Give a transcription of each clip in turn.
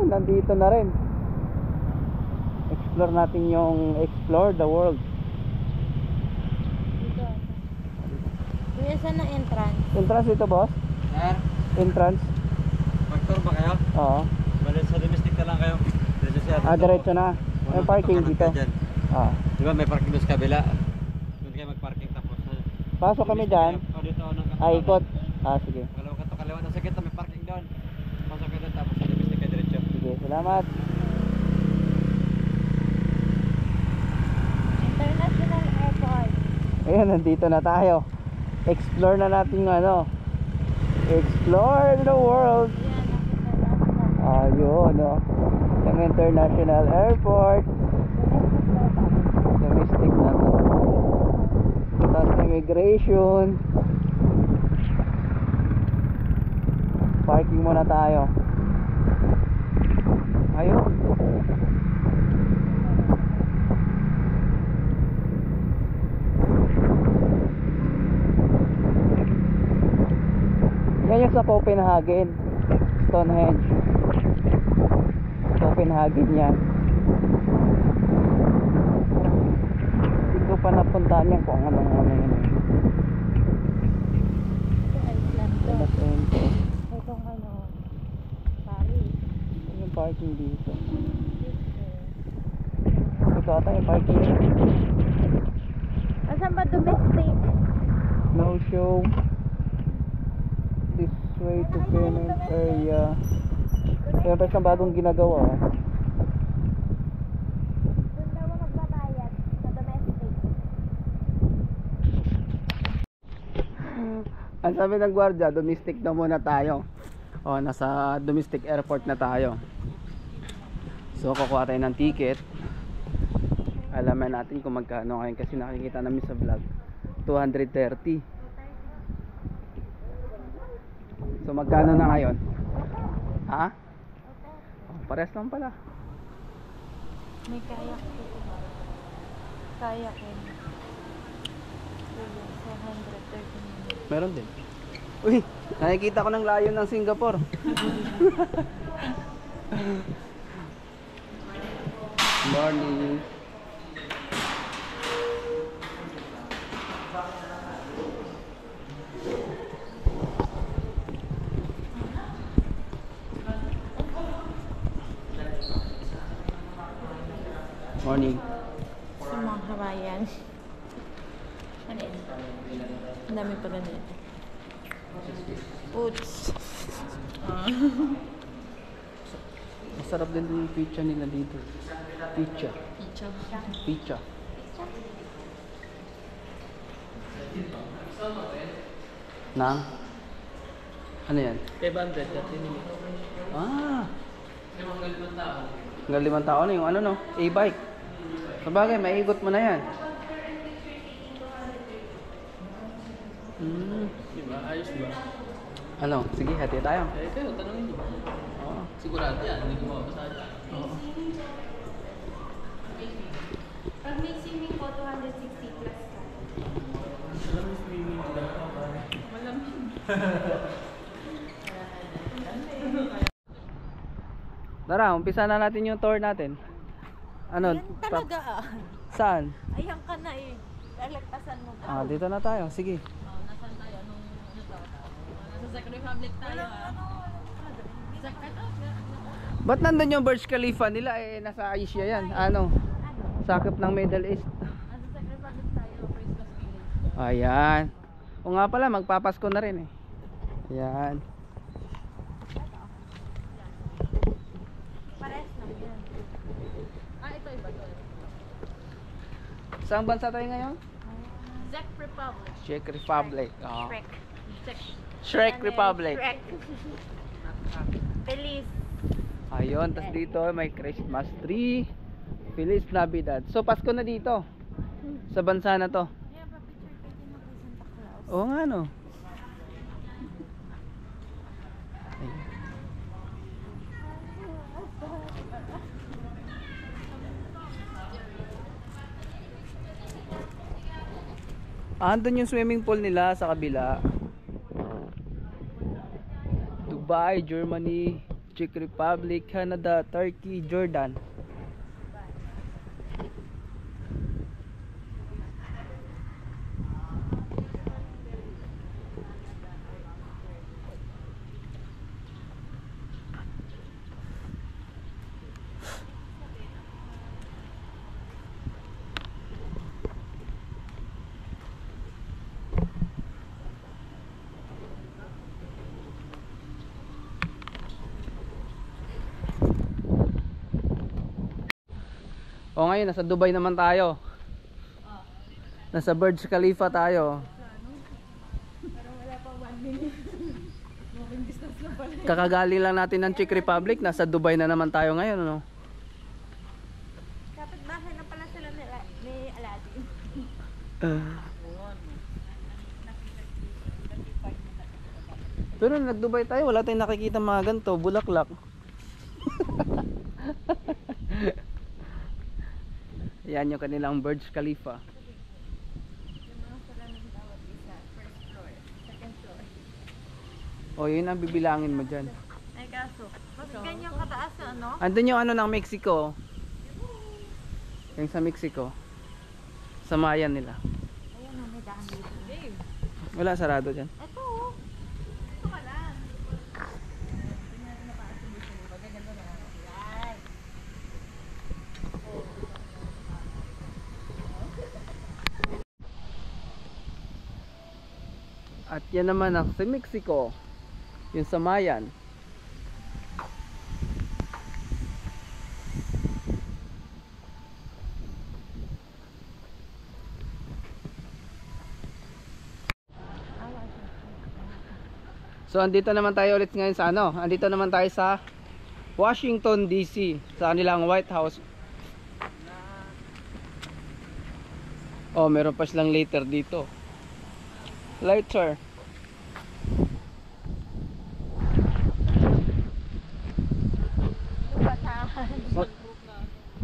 Ayun, nandito na rin. Explore natin yung Explore the World. Dito. Kuya, saan na entrance? Entrance ito, boss? Sir, Entrance? mag-tour ba kayo? Oo. Balik sa domestic na lang kayo. Diretso siya. Diretso na. May parking dito. Di ba may parking doon sa kabila? Doon kayo mag-parking tapos. Pasok kami dyan. Dito Ikot. Sige. Kalawa ka to, kalawa na sa kita, may parking doon. Pasok ka doon tapos sa domestic kayo diretso. Sige, salamat. International Airport. Ayun, nandito na tayo. Explore na natin yung ano. Explore the world. Ayun, no. Yung International Airport. Domestic na to. Tapos immigration. Parking muna tayo. Ayun. Yan yung sa Copenhagen, Stonehenge. Copenhagen yan. Hindi ko pa napuntaan yan kung anong yun. Ito, Iceland to. Itong ano, Paris. Yung parking dito. Ito ata yung parking. Asan ba domestic? No show. This way to payment area. Kaya pa isang bagong ginagawa. Doon daw magbabayad sa domestic. Ang sabi ng gwardiya, domestic na muna tayo. Nasa domestic airport na tayo. So kukuha tayo ng ticket. Alaman natin kung magkano ngayon kasi nakikita namin sa vlog 230. So magkano na ngayon? Ha? Pares lang pala. May kayak dito. Kayak yun. 430 Meron din. Uy, nakikita ko ng layo ng Singapore. Morning. Morning. Sa mga Hawaiian. Ano yun? Ang dami pa ganito. Boots. Masarap din yung pizza nila dito. Pizza. Pizza. Pizza. Nang? Ano yan? 500 dati nila. Ah! Hanggang 5 tao na yung ano no? E-bike. Sabagay, maigot mo na yan. Diba? Ayos ba? Ano? Sige, hati tayo. Kayo, tanongin nyo. Oo. Sigurado yan, hindi ko mapasaya. Oo. Pag may swimming po, 260 plus ka. Alam mo, swimming lang pa ba? Malamig. Tara, umpisa na natin yung tour natin. Ano? Ayan talaga Saan? Ayan ka na eh. Lalagpasan mo pa. Dito na tayo. Sige. Nasaan tayo? Anong ito? Nasa Czech Republic tayo Czech Republic. Ba't nandun yung Burj Khalifa nila? Nasa Asia yan. Ano? Sakop ng Middle East. Nasa Czech Republic tayo. Christmas Village. Ayan. O nga pala, magpapasko na rin eh. Ayan. Pares lang yan. Ito iba to. Saan bansa tayo ngayon? Czech Republic. Czech Republic. Shrek. Czech. Shrek Republic. Shrek. Feliz. Ayun, tas dito may Christmas tree. Feliz Navidad. So Pasko na dito. Sa bansa na to. Kaya pa picture kayo din ako Santa Claus. Oo nga no. Andun yung swimming pool nila sa kabila. Dubai, Germany, Czech Republic, Canada, Turkey, Jordan. O ngayon, nasa Dubai naman tayo. Nasa Burj Khalifa tayo. Parang wala pang 1 minute. Walking distance lang pala. Kakagaling lang natin ng Czech Republic. Nasa Dubai na naman tayo ngayon, ano? Kapit bahay na pala sila ni Aladdin. Pero nag-Dubai tayo, wala tayong nakikita mga ganito, bulaklak. Yan yung kanilang Burj Khalifa. Yung mga salamin tawag isa. First floor, second floor. O yun ang bibilangin mo dyan. Ay kaso, bakit ganyan kataas na ano? Andun yung ano ng Mexico. Yung sa Mexico. Samayan nila. Ayan o, may daan dito. Babe, Wala, sarado dyan. Ito oh. ito ka lang. At yan naman ang sa Mexico. Yung Samayan. So andito naman tayo ulit ngayon sa ano? Andito naman tayo sa Washington DC, sa kanilang White House. Oh, meron pa silang later dito. Later.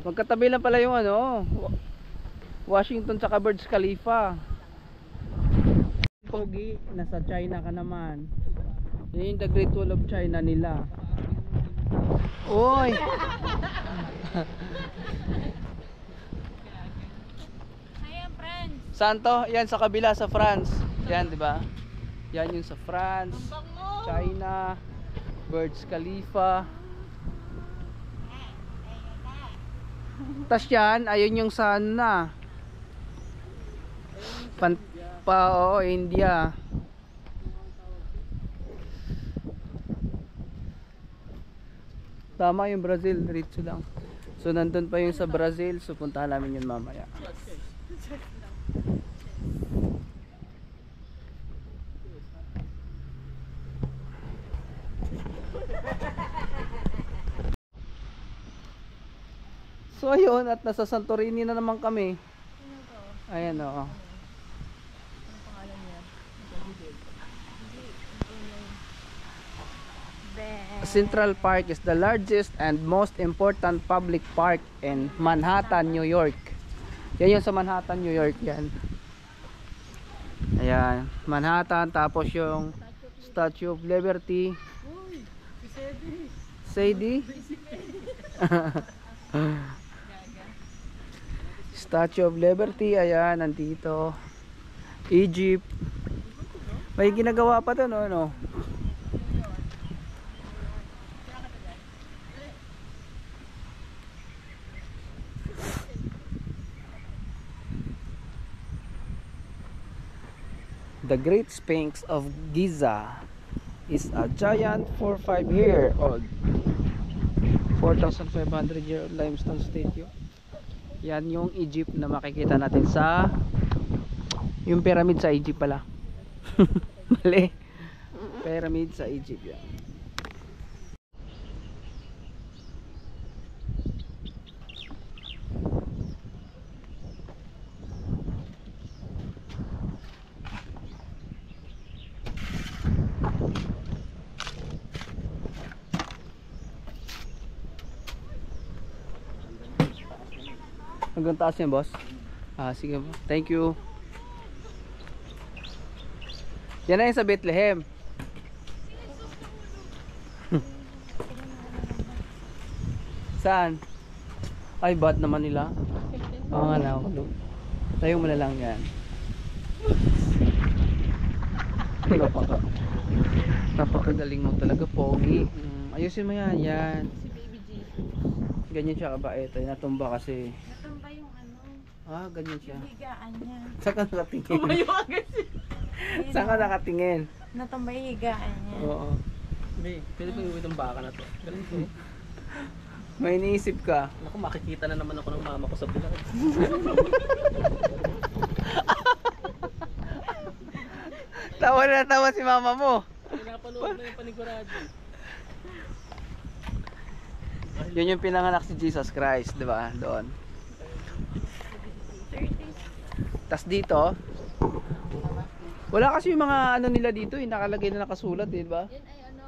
Magkatabi lang pala yung ano, Washington tsaka Burj Khalifa. Pogi, nasa China ka naman. Yan yung the Great Wall of China nila. Oy! Ayan, friends. Saan to? Yan sa kabila, sa France. Yan, di ba? Yan yung sa France, China, Burj Khalifa. Tas yan, ayun yung sa ano na. Oo, India. Tama yung Brazil, diretso lang. So nandun pa yung sa Brazil, so puntahan namin yun mamaya. So ayun, at nasa Santorini na naman kami. Ayan o. Central Park is the largest and most important public park in Manhattan, New York. Yan yung sa Manhattan, New York yan. Ayan, Manhattan, tapos yung Statue of Liberty. Sadie? Statue of Liberty, ayan, nandito. Egypt. May ginagawa pa to, no? The Great Sphinx of Giza is a giant 4,500-year-old 4,500-year-old limestone statue. Yan yung Egypt na makikita natin sa yung pyramid sa Egypt pala. Mali. Pyramid sa Egypt yan. Hanggang taas yan, boss? Ah, sige po. Thank you. Yan na yung sa Bethlehem. Saan? Ay, bad naman nila. Oo nga na. Tayo mo na lang yan. Napakagaling mo talaga, Pogi. Ayusin mo yan. Yan. Si Baby G. Ganyan siya kabait. Ay, natumba kasi. Natumba yung ano, Ah, ganyan siya. yung higaan niya. Saan ka nakatingin? Tumayo agad siya. Ayun, Saan ka nakatingin? natumba yung higaan niya. Oo. Hindi, pwede ko iuwi ng baka na to. Galing ko. May iniisip ka. Naku, makikita na naman ako ng mama ko sa vlog. Tawa na tawa si mama mo. Pinapanood na yung panigurado. Yun yung pinanganak si Jesus Christ, di ba? Doon. 30s. Tas dito, wala kasi yung mga ano nila dito, yung nakalagay na nakasulat, di ba? Yan ay ano.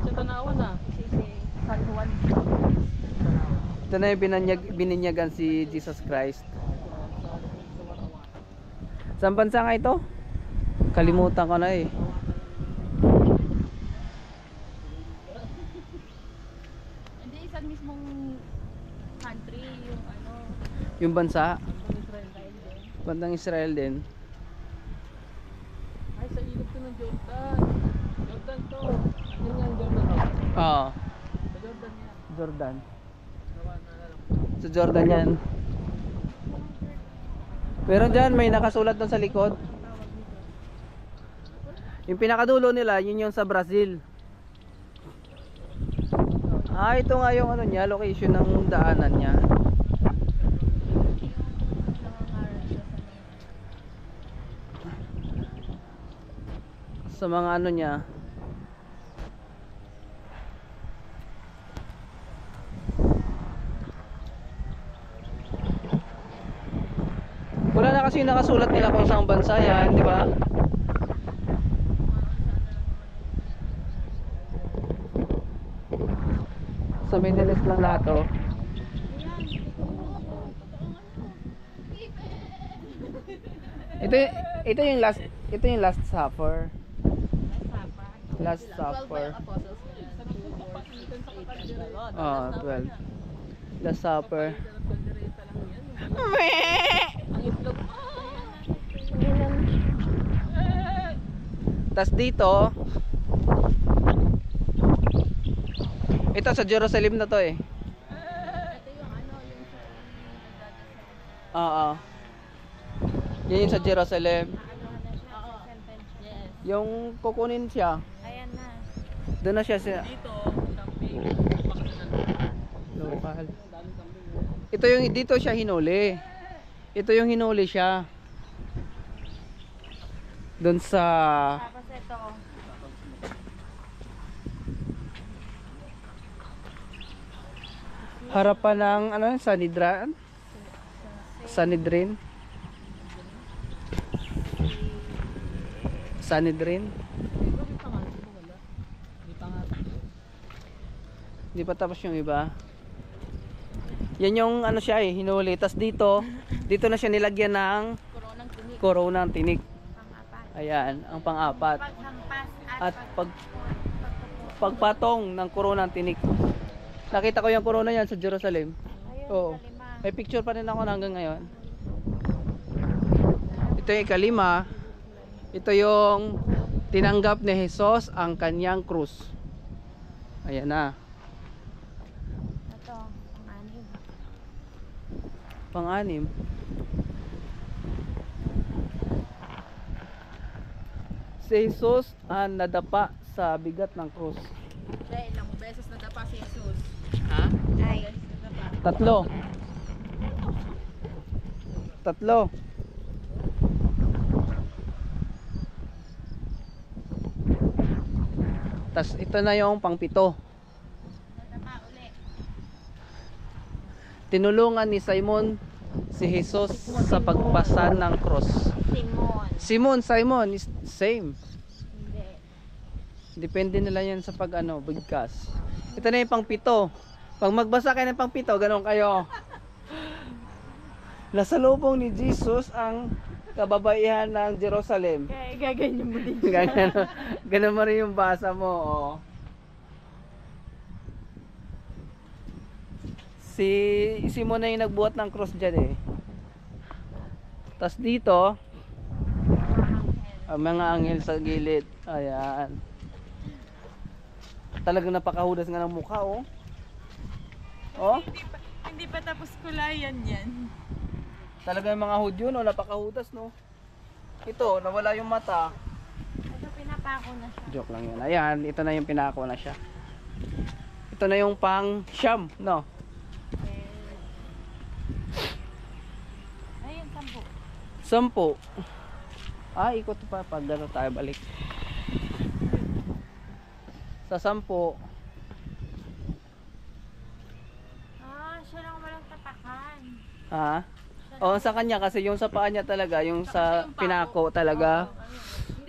Sa tanawan na. San Juan. Ito na yung bininyagan si Jesus Christ. Saan bansa nga ito? Kalimutan ko na eh. Hindi, isang mismong country yung ano. Yung bansa, bandang Israel din. Ay, sa ilog to ng Jordan. Jordan to. Ano nga yung Jordan to? Oo, Sa Jordan yan. Jordan. Nawa na alam. Sa Jordan yan. Pero dyan may nakasulat doon sa likod. Yung pinakadulo nila, yun yung sa Brazil. Ah, ito nga yung ano niya, location ng daanan niya. Sa mga ano niya. Wala na kasi nakasulat nila kung saan bansa yan, di ba? Sa Middle East lang lahat, oh. Ito yung last supper. Last 12 supper. yung apostles niya. 2, 8, 12. Oh, 12. Last supper. Ang itlog. Tas dito, ito sa Jerusalem na to eh. Ito yung ano, yung sa Oo. Yan yung sa Jerusalem. Oo. Yes. Yung kukunin siya, Ayan na. doon na siya sa Dito, camping. local. Ito yung dito siya hinuli. Ito yung hinuli siya. Doon sa Tapos ito. harapan ng ano, Sanhedrin. Sanhedrin. Sanhedrin. Hindi pa tapos yung iba. Yan yung ano siya eh, hinuli. Tas dito na siya nilagyan ng Koronang tinik. koronang tinik. Pang-apat. Ayan, ang pang-apat. Paghampas At pagpatong ng koronang tinik. Nakita ko yung corona yan sa Jerusalem. Ayun, Oo. kalima. May picture pa rin ako hanggang ngayon. Ito yung ikalima. Ito yung tinanggap ni Jesus ang kanyang krus. Ayan na. Ito, pang-anim. Pang-anim. Si Jesus ang nadapa sa bigat ng krus. Dahil ilang beses nadapa si Jesus. Ha? Ay, Tatlo. Tas ito na yung pangpito. nadapa uli. Tinulungan ni Simon si Jesus sa pagpasan ng cross. Simon is same. Hindi. Depende nila yan sa pag ano, bigkas. Ito na yung pangpito. Pag magbasa kayo ng pangpito, ganun kayo. Nasa lubong ni Jesus ang kababaihan ng Jerusalem. Kaya gaganyan mo din. Ganun mo rin yung basa mo. Oh. Si Mo na yung nagbuhat ng cross dyan eh. Tas dito ang mga anghel sa gilid. Ayan. Talagang napakahudas nga ng mukha oh. Oh? Hindi pa tapos kulayan yan. Talagang mga hudyo no, napakahudas no. Ito, nawala yung mata. Ito pinapako na siya. Joke lang yun. Ayan, ito na yung pinako na siya. Ito na yung pang siyam, no? Ayun, 10. 10. Ah, ikot pa pag gano'n tayo balik. Sa 10. Siya lang walang tapakan. Ha? O sa kanya kasi yung sa paa niya talaga, yung sa pinako talaga.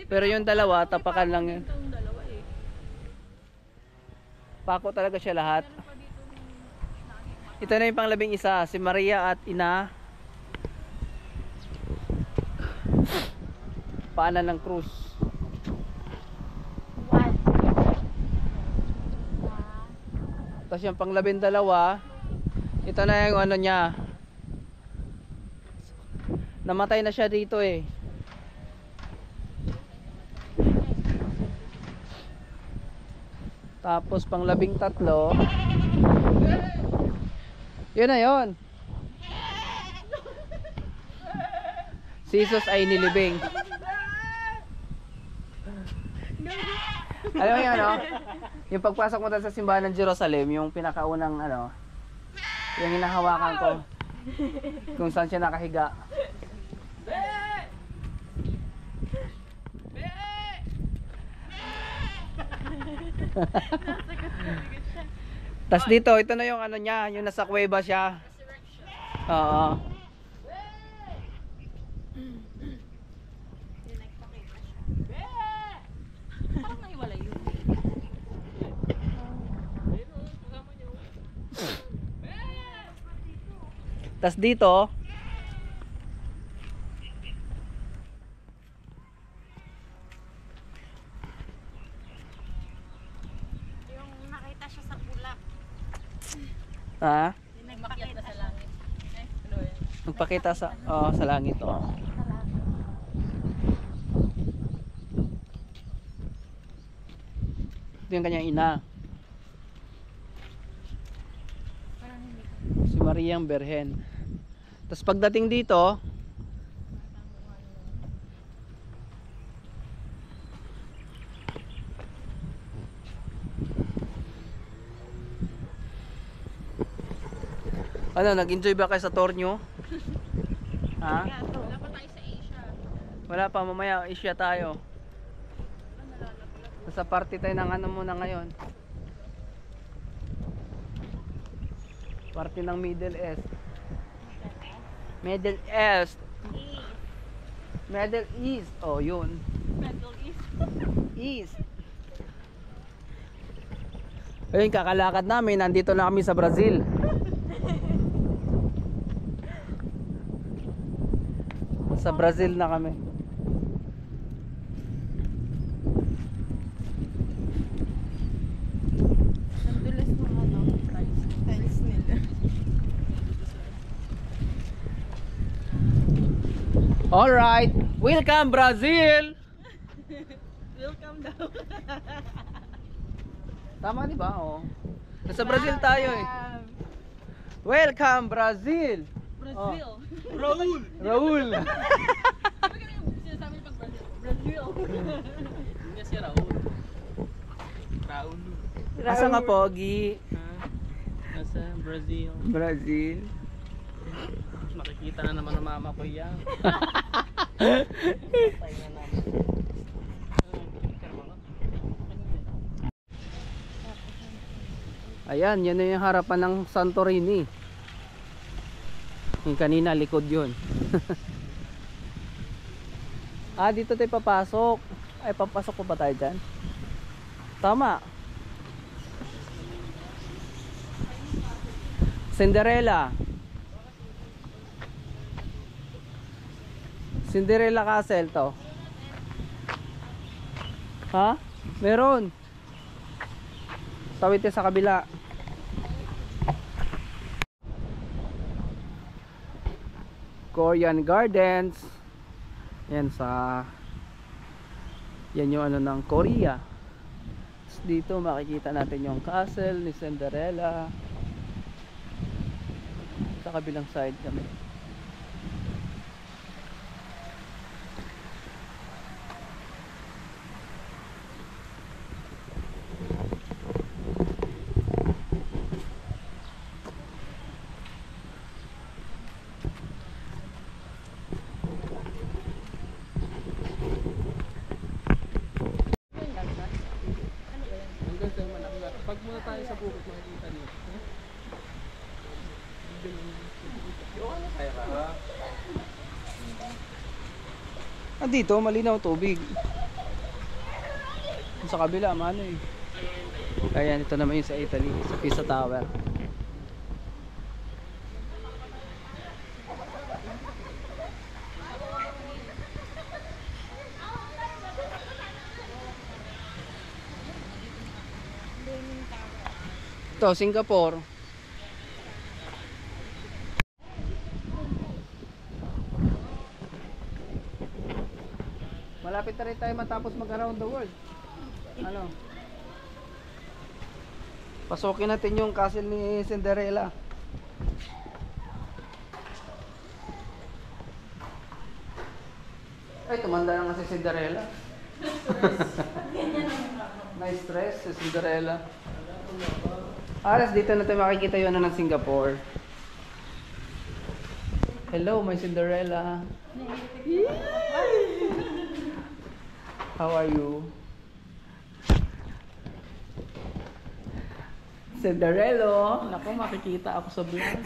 Pero yung dalawa, tapakan lang yun. Itong dalawa eh. Pako talaga siya lahat. Ito na yung pang-11, si Maria at Ina. Paanan ng krus. 1. Tapos yung pang-12, ito na yung ano niya. Namatay na siya dito eh. Tapos pang 13, yun na yun. Si Jesus ay nilibing. Alam mo yun, no? Yung pagpasok mo sa simbahan ng Jerusalem, yung pinakaunang ano, yung hinahawakan ko, kung saan siya nakahiga. Tas dito, ito na yung ano niya, yung nasa kuweba siya. Oo. Parang naiwala yun. Tas dito, Yung nakita siya sa bulak. ha? Makyat na sa langit. Ano yan? Magpakita sa sa langit oh. Ito yung kanyang ina. Si Mariang Berhen. Tapos pagdating dito, ano, nag-enjoy ba kayo sa tour nyo? Ha? Wala pa tayo sa Asia. Wala pa, mamaya Asia tayo. Sa party tayo ng ano muna ngayon. Party ng Middle East. Middle East. Middle East. Oh, yun. Middle East. East. Ayun, kakalakad namin. Nandito na kami sa Brazil. Sa Brazil na kami. Ang dulas ng ano, tiles nila. Alright. Welcome Brazil. Welcome daw. Tama di ba? Oh. Nasa Brazil tayo eh. Welcome Brazil. Brazil. Raul. Sabi ka na yung sinasabi niya pag Brazil. Brazil. Hindi si Raul. Raul. Asa nga pogi? Nasa Brazil. Brazil. Makikita na naman ng mama ko yan. Patay na naman. Ayan, yan na yung harapan ng Santorini. Yung kanina, likod yun. Ah, dito tayo papasok. Ay, papasok ko ba tayo dyan? Tama. Cinderella. Cinderella Castle to. Ha? Meron. Tawid tayo sa kabila. Korean Gardens. Yan yung ano ng Korea. Tapos dito makikita natin yung castle ni Cinderella. Sa kabilang side kami. Hanggang sa Manakgat. Pag muna tayo sa bukid, makikita niyo. Dito malinaw tubig. Sa kabila mano eh. Ayan, ito naman yung sa Italy, sa Pisa Tower. Ito, Singapore. Malapit na rin tayo matapos mag-around the world. Ano? Pasokin natin yung castle ni Cinderella. Ay, tumanda na nga si Cinderella. Nice stress si Cinderella. Aras, dito na tayo makikita yung ano ng Singapore. Hello, my Cinderella. How are you? Cinderella. Naku, makikita ako sa vlog.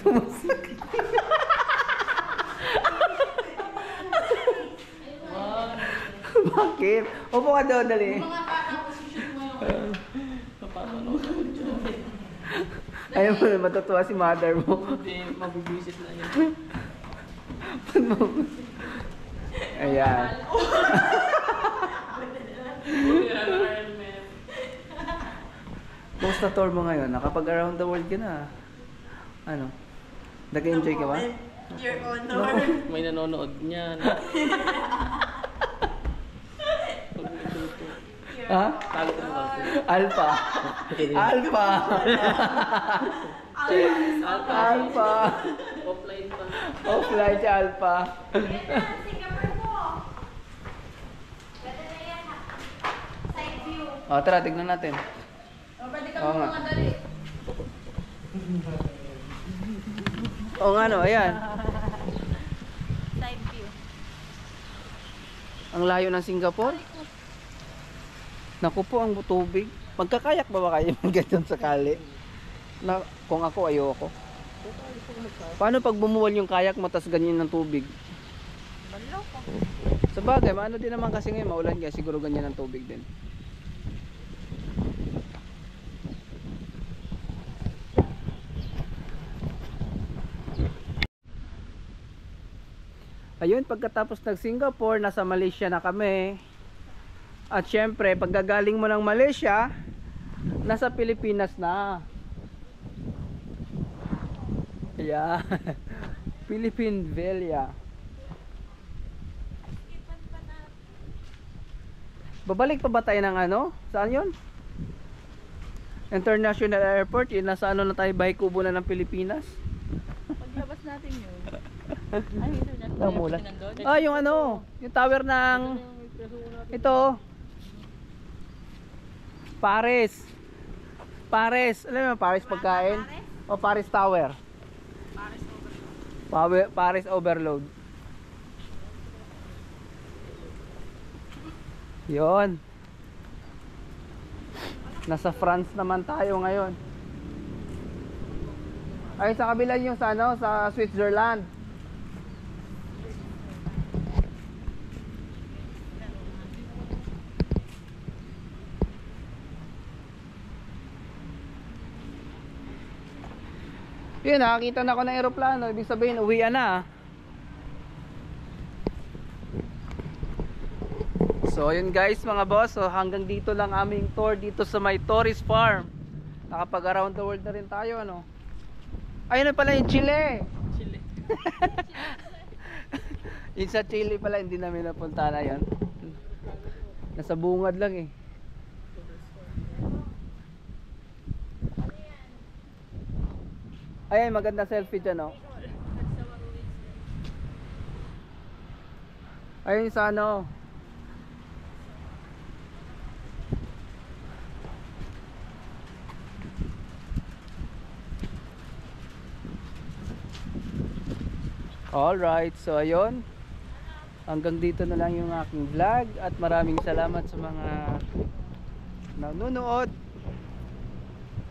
Bakit? Upo ka doon, dali. Papapanood ako dyan. Ayaw mo na matutuwa si mother mo. Hindi, mabibisit na yun. Ayan. Kumusta tour mo ngayon? Nakapag around the world ka na. Ano? Nag-enjoy ka ba? Your honor. May nanonood niyan. Ha? Tago ng bago. Alpha. Alpha. Alpha. Offline pa. Offline si Alpha. Singapore mo. Pwede na yan. Side view. O, tara, tignan natin. O, pwede ka Oo nga. mga dali. Oo nga no, ayan. Side view. Ang layo ng Singapore. Naku po ang tubig. Magkakayak ba kayo ganyan sakali? Na, kung ako, ayoko. Paano pag bumuwal yung kayak mo tas ganyan ng tubig? Balo ko. Sa bagay, maano din naman kasi ngayon, maulan kaya siguro ganyan ang tubig din. Ayun, pagkatapos ng Singapore, nasa Malaysia na kami. At syempre, pagkagaling mo ng Malaysia, nasa Pilipinas na. Yeah. Philippine Villa. Babalik pa ba tayo ng ano? Saan yun? International Airport. Yun, nasa ano na tayo, Baykubo na ng Pilipinas. Paglabas natin yun. Ay, ito na. Namulan. Ah, yung ano, yung tower ng ito. Paris. Paris. Alam mo, Paris pagkain? O Paris Tower? Paris Overload. Yon. Nasa France naman tayo ngayon. Ay, sa kabila yung sa ano, sa Switzerland. Yun, nakakita na ako ng aeroplano. Ibig sabihin, uwian na. So, yun guys, mga boss. So, hanggang dito lang aming tour dito sa may Torres Farm. Nakapag-around the world na rin tayo, ano? Ayun na pala yung Chile. Chile. Yung sa Chile pala, hindi namin napunta na yun. Nasa bungad lang eh. Ayan, maganda selfie dyan, oh. Ayun sa ano. Alright, so ayun. Hanggang dito na lang yung aking vlog. At maraming salamat sa mga nanonood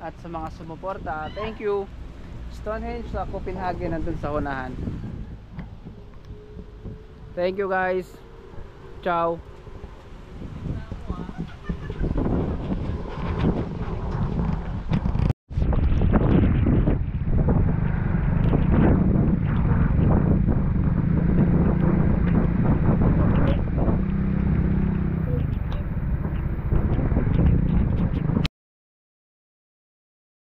at sa mga sumuporta. Thank you. Stonehenge sa Copenhagen, nandun sa unahan. Thank you guys. Ciao.